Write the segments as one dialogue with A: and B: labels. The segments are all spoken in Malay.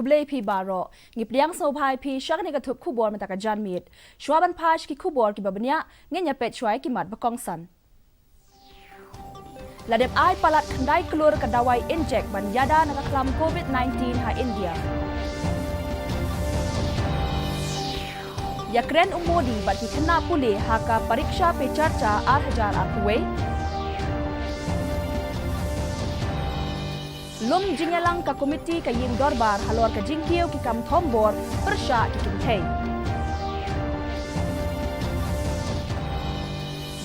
A: kublei pi baro ngip liang so bhai pi shak ne ka thup khu bor ma ta ka jan mit shwaban phash ki khu bor ki babnya ngenya pet chwai ki mat bakong san ladep ai palat khandai klur ka dawai inject ban yada na ka klam covid-19 ha India yakren umodi bat ki khna pule ha ka pariksha pe charcha 8000 akwe lum jingalang ka komiti ka ying dorbar halor ka jingkiu ki kam thombor persha ki kimthei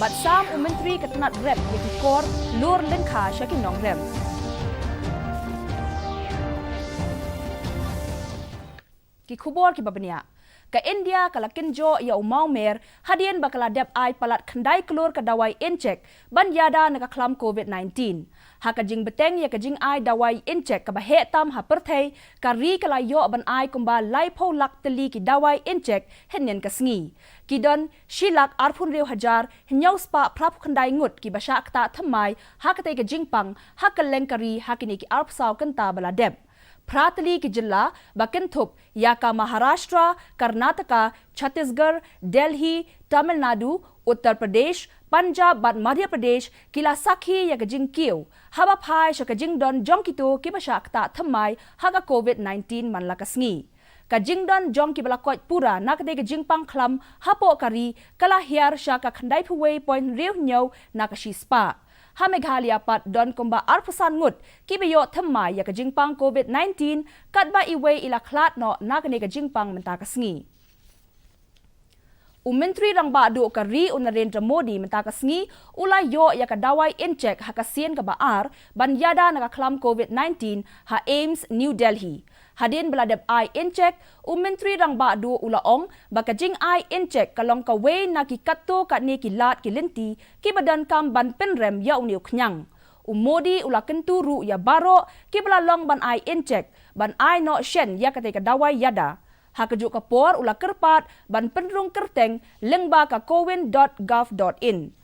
A: bat sam menteri ka tanat rep ki kor lur lengkha shakin nong rem ki khubor ki babnia ka India kala kinjo ya umau mer hadien bakala dep ai palat khandai klur ka dawai inject ban yada na ka klam covid-19 ha ka jing beteng ya ka jing ai dawai inject ka ba he tam ha perthei ka ri kala yo ban ai kumba lai pho lak teli ki dawai inject henyen ka sngi ki don shilak arphun reu hajar hinyau spa phrap khandai ngut ki basha kta thamai ha ka te ka jing pang ha ka lengkari ha ki ni ki arp saw kan ta bala dep Pratali ki jilla Bakinthup Yaka Maharashtra, Karnataka, Chhattisgarh, Delhi, Tamil Nadu, Uttar Pradesh, Punjab, bat Madhya Pradesh, Kila Sakhi Yaka Jingkiu, Haba Phai Shaka Jingdon Jongkito Kibashakta Thamai Haga COVID-19 Manlakasngi. Ka Jingdon Jong Kibalakot Pura Nakade ka Jingpang Klam Hapo Kari Kala Hiar Shaka Khandai Phuwei Point Riu Nyau Nakashi Spa. Ha Meghalaya pat don kumba arpusan ngut kibayo thamai ya ka jingpang COVID-19 katba iwe ila khlat no nakane ka jingpang menta kasngi Menteri rangba do ka ri Narendra Modi menta kasngi ula yo ya ka dawai inject ha ka sien ka baar ban yada na ka klam COVID-19 ha AIMS New Delhi hadin beladep ai inject Menteri rangba do ula ong baka jing ai inject kalong ka we na ki katto ka ni ki lat ki linti ki badan kam ban penrem ya uniu khnyang Modi ula kenturu ya baro ki bala long ban ai inject ban ai no shen ya ka te ka dawai yada hakajuk kapor ula kerpat ban penrung kerteng lengba ka kowin.gov.in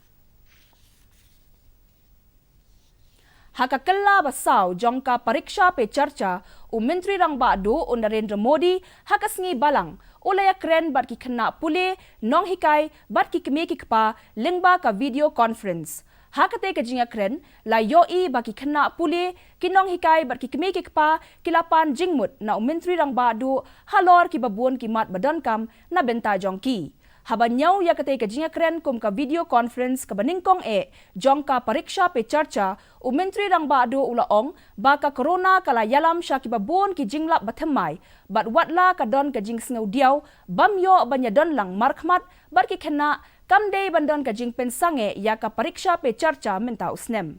A: Hakakalla basaw jongka pariksha pe charcha Menteri rangba do Narendra Modi hakasngi balang ulaya kren bat ki khna pule nong hikai bat ki kme ki kpa lengba ka video conference hakate ka jinga kren la yoi ba ki khna pule kinong hikai bat ki kme ki kpa kilapan jingmut na Menteri rangba do halor ki babun ki mat badan kam na benta jongki Habanyau ya kate ka jinga kren kum ka video conference ka baningkong jongka pariksha pe charcha Menteri rangba do ula ong baka corona kala yalam sha ki babon ki jinglap bathamai bat watla ka don ka jing snau diaw bamyo banya don lang markhmat bar ki khna kamdei bandon ka jing pensange ya ka pariksha pe charcha menta usnem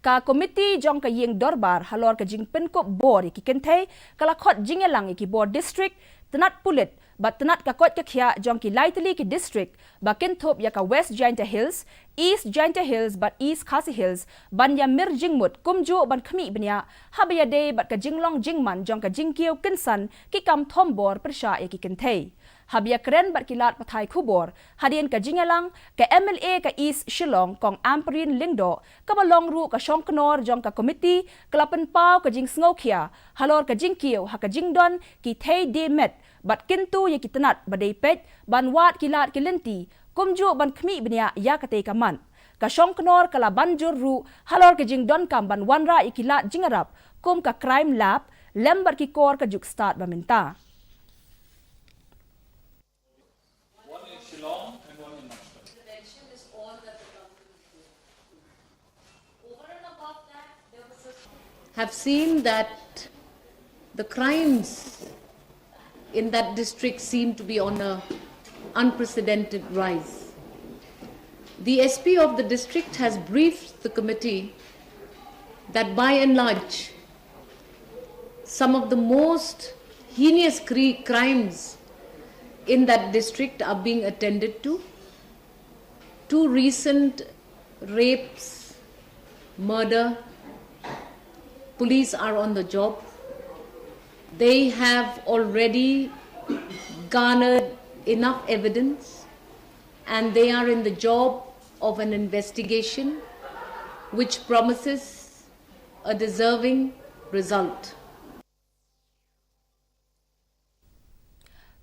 A: ka komiti jong ka yeng dorbar halor ka jing penko bor ki kenthei kala khot jingelang ki bor district tanat pulit bat tanat ka kot ka khia jong ki laitli ki district bakin thop ya ka West Jainta Hills East Jainta Hills bat East Khasi Hills ban ya mir jingmut kumjo ban khmi bnya habya de bat ka jinglong jingman jong ka jingkiu kinsan ki kam thombor persha ya ki kenthei habya kren bat kilat pathai khubor hadien ka jingalang ka MLA ka East Shillong kong Amperin Lingdo ka balong ru ka shongknor jong ka committee klapen pau ka jing sngokhia halor ka jingkiu ha ka jingdon ki thei de met bat kintu ye kitanat badai pet ban wat kilat kilenti kumju ban khmi bnya ya kate ka man ka shongknor kala banjur ru halor ka jingdon kam ban wanra ikilat jingarap kum ka crime lab lembar ki kor ka juk start baminta
B: have seen that the crimes in that district seem to be on an unprecedented rise. The SP of the district has briefed the committee that by and large, some of the most heinous crimes in that district are being attended to. 2 recent rapes, murder, police are on the job. They have already garnered enough evidence and they are in the job of an investigation which promises a deserving result.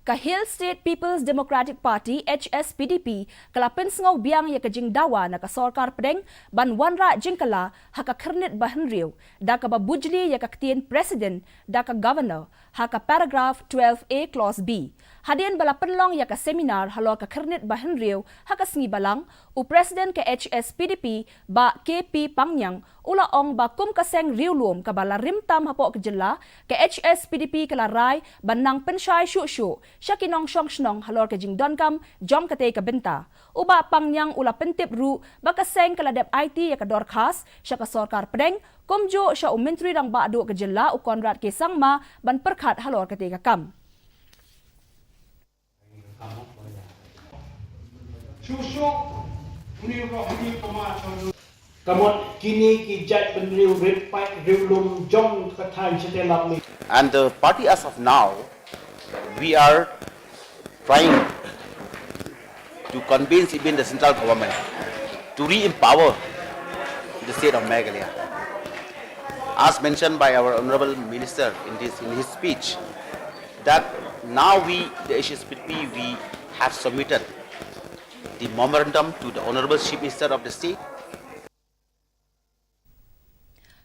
A: Hill State People's Democratic Party HSPDP kalapin sngau biang ya kajing dawa na kasorkar pedeng ban wanra jingkala haka kernit bahan riu da ka babujli ya kaktian president da ka governor haka paragraph 12A clause B hadian bala penlong ya ka seminar halo ka kernit bahan riu haka sngi balang u president ka HSPDP ba KP Pangyang ula ong ba kum kaseng riu luom ka bala rimtam hapo kejela ka HSPDP kala rai banang pensyai syu siya kinong siyong halor ka jing donkam jom katay ka benta. Uba Pangyang ula pentip ru baka seng kaladep IT ya ka dorkas siya ka sorkar pedeng kumjo siya menteri rang baadu ka jela u Konrad ke sangma ban perkat halor katay ka kam.
C: Kamot kini kijat penriu repai riulum jong katai setelak ni.
D: And the party as of now, we are trying to convince even the central government to re-empower the state of Meghalaya. As mentioned by our Honorable Minister in his speech, that now we, the HSPP, we have submitted the memorandum to the Honorable Chief Minister of the state.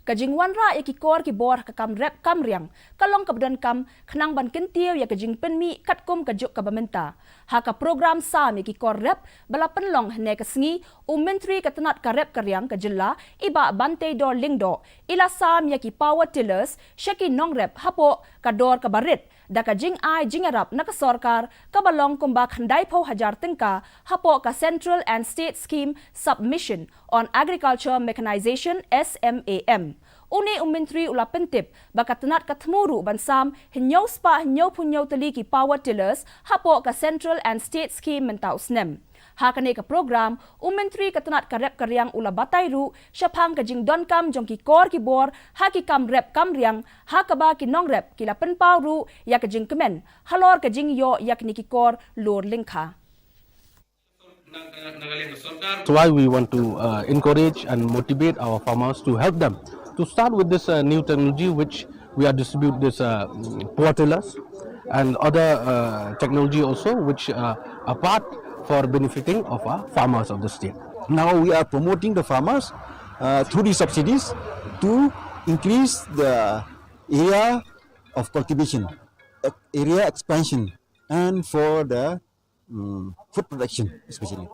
A: Kajing wanra ya kikor ki bor ka kam rep kam riang kalong kabdan kam khnang ban kentiau ya kajing penmi katkum kajuk ka bamenta ha ka program sam ya kikor rep bala penlong hne ka sngi menteri ka tenat ka rep ka riang ka jilla iba bante dor lingdo ila sam ya ki power tillers shaki nong rep hapo ka dor ka barit da ka jing ai jingarap na ka sorkar ka balong kumba khandai pho hajar tengka hapo ka central and state scheme submission on agriculture mechanization SMAM. Une menteri ula pentip baka tenat katmuru bansam hinyau spa hinyau punyau teli ki power tillers hapo ka central and state scheme mentau snem. Hakane ka program menteri katenat ka rep karyang ula batairu syapang ka jing donkam jong ki kor ki bor ha ki kam rep kam riang ha ka ba ki nong rep ki la pen pauru ya ka jing kemen halor ka jing yo yak ni ki kor lor lingkha.
E: That's why we want to encourage and motivate our farmers to help them to start with this new technology which we are distribute this power tillers and other technology also which are part for benefiting of our farmers of the state.
F: Now we are promoting the farmers through the subsidies to increase the area of cultivation, area expansion, and for the food production especially.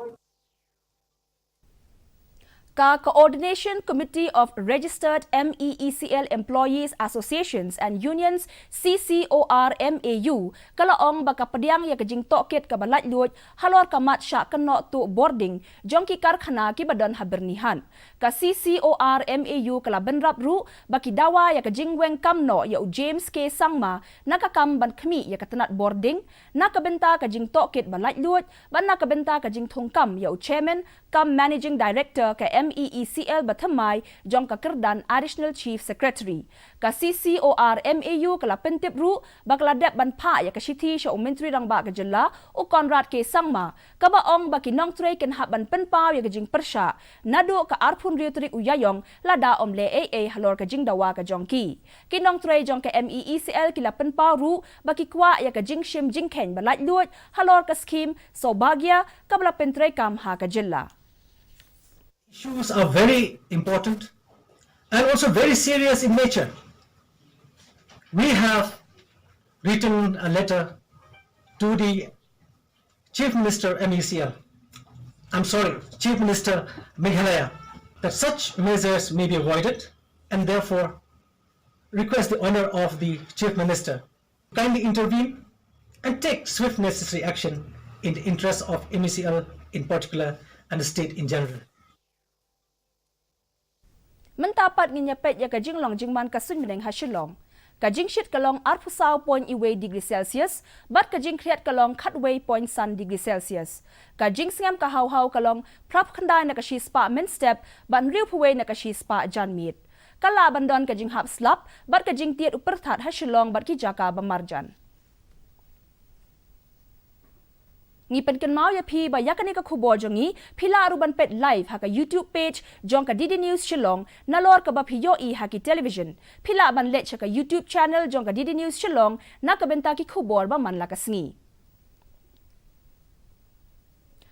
A: Ka Coordination Committee of Registered MEECL Employees Associations and Unions CCORMAU kalaong baka padiang ya kajing tokit kabalat luot halor kamat sya keno tu boarding jongki karkhana ki badon habernihan ka CCORMAU kala benrap ru baki dawa ya kajing weng kamno ya James K Sangma nakakam ban khmi ya katenat boarding nakabenta kajing tokit balat luot ban nakabenta kajing thongkam ya chairman kam managing director ka MEECL Batamai jong ka kerdan Additional Chief Secretary. Ka CCORMAU kala pentip ru bakla dep ban pa ya ka shiti sya menteri rang ba ka jela u Konrad K Sangma ka baong baki nong trei ken hab ban penpaw ya ka jing persya nado ka arpun riutrik uyayong lada omle AA halor ka jing dawa ka jongki. Kinong trei jong ka MEECL kila penpaw ru baki kwa ya ka jing shim jing ken balat luot halor ka scheme Sobagya ka bala pentrei kam ha ka jela.
G: Issues are very important and also very serious in nature. We have written a letter to the Chief Minister MECL, Chief Minister Meghalaya, that such measures may be avoided and therefore request the honor of the Chief Minister to kindly intervene and take swift necessary action in the interest of MECL in particular and the state in general.
A: Mentapat nginyapet ya kajing long jingman kasun mineng ha Shillong. Kajing shit kalong arpusau point iwe degree Celsius, bat kajing kriat kalong katway point sun degree Celsius. Kajing singam kahau-hau kalong prap khandai na kashi spa men step, ban riu puwe na kashi spa jan meet. Kala bandon kajing hap slap, bat kajing tiat uperthat ha Shillong bat ki jaka bamarjan. ngi pen kan mau ya phi ba yakani ka khubor jongi phila aruban pet live ha ka YouTube page jong ka Didi News Shillong nalor ka ba phi yo I ha ki television phila ban le cha ka YouTube channel jong ka Didi News Shillong na ka benta ki khubor ba man la ka sngi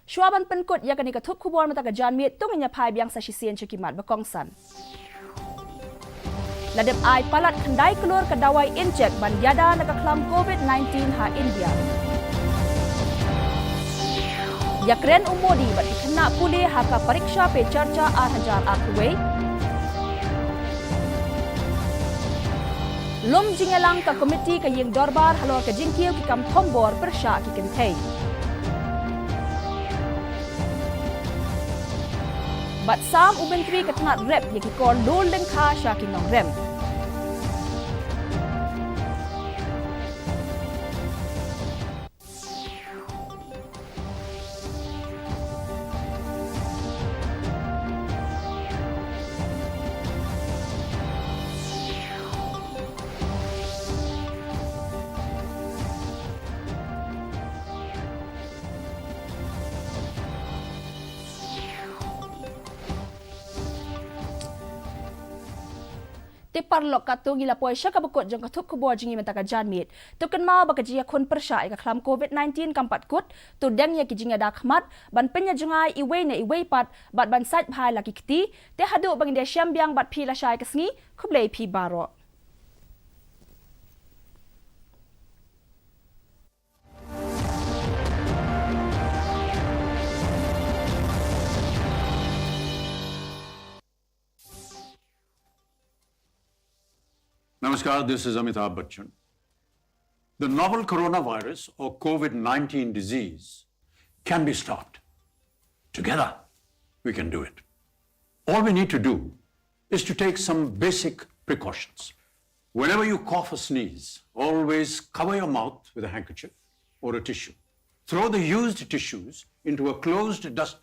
A: Shwaban penkot yakani ka thup khubor mata ka janmi tungnya phai biang sa shisien chikimat ba kongsan Ladep ai palat khandai keluar ke dawai injek ban yada nakaklam COVID-19 ha India. Yakren umodi bat kena puli haka pariksha pe charcha 8,000 akuwe. Lom jingelang ka komiti ka yeng dorbar halor ka jingkiu ki kam thombor persha ki kentei. Bat sam ubentri ka tngat rep ye ki kor lol deng kha sha ki nong rem. Te parlok katung ila poi syaka bekot jong kathup kubor jingi mentaka janmit. Tu kan mau bakaji akun persya ika klam COVID-19 kampat kut, tu deng ya ki jinga dak khmat, ban penya jungai iwe na iwe pat, bat ban sait bhai laki kiti, te hadu bang dia syam biang bat pi la syai kesngi, kublei pi baro.
H: Namaskar, this is Amitabh Bachchan. The novel coronavirus or COVID-19 disease can be stopped. Together, we can do it. All we need to do is to take some basic precautions. Whenever you cough or sneeze, always cover your mouth with a handkerchief or a tissue. Throw the used tissues into a closed dustbin